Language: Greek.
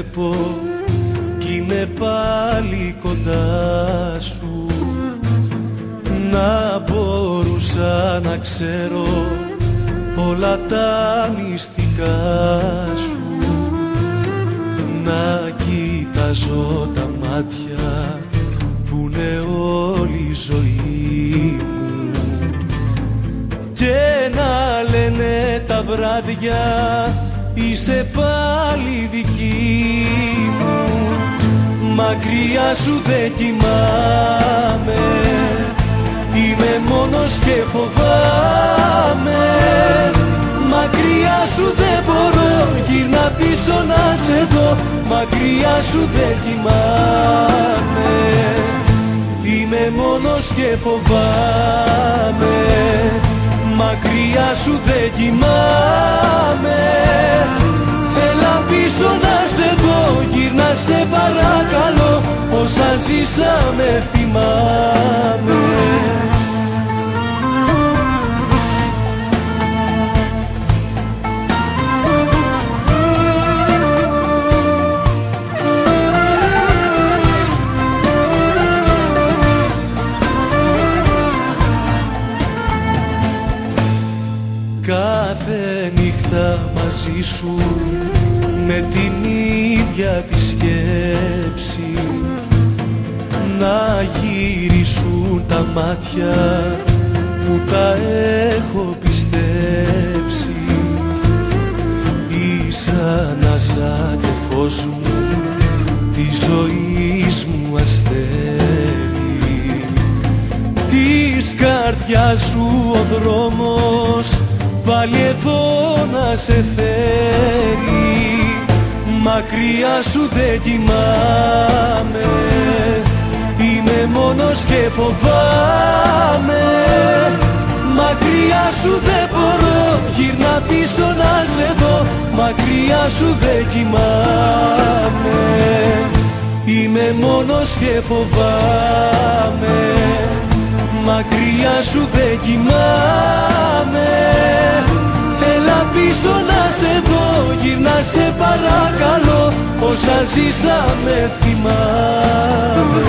βλέπω κι είμαι πάλι κοντά σου. Να μπορούσα να ξέρω όλα τα μυστικά σου, να κοιτάζω τα μάτια που είναι όλη η ζωή μου και να λένε τα βράδια είσαι πάλι δική μου. Μακριά σου δεν κοιμάμαι, είμαι μόνος και φοβάμαι. Μακριά σου δεν μπορώ, γυρνά πίσω να σε δω. Μακριά σου δεν κοιμάμαι, είμαι μόνος και φοβάμαι. Μακριά σου δεν κοιμάμαι, έλα πίσω να σε δω. Γυρνά σε παρακαλώ, όσα ζήσαμε θυμάμαι. Κάθε νύχτα μαζί σου με την ίδια τη σκέψη, να γυρίσουν τα μάτια που τα έχω πιστέψει. Είσαι ανάσα και φως μου, της ζωής μου αστέρι. Της καρδιάς σου ο δρόμος πάλι εδώ να σε φέρει. Μακριά σου δεν κοιμάμαι, είμαι μόνος και φοβάμαι. Μακριά σου δεν μπορώ, γυρνά πίσω να σε δω. Μακριά σου δεν κοιμάμαι, είμαι μόνος και φοβάμαι. Μακριά σου δεν κοιμάμαι, έλα πίσω να σε δω. Γυρνά σε παρακαλώ, όσα ζήσαμε θυμάμαι.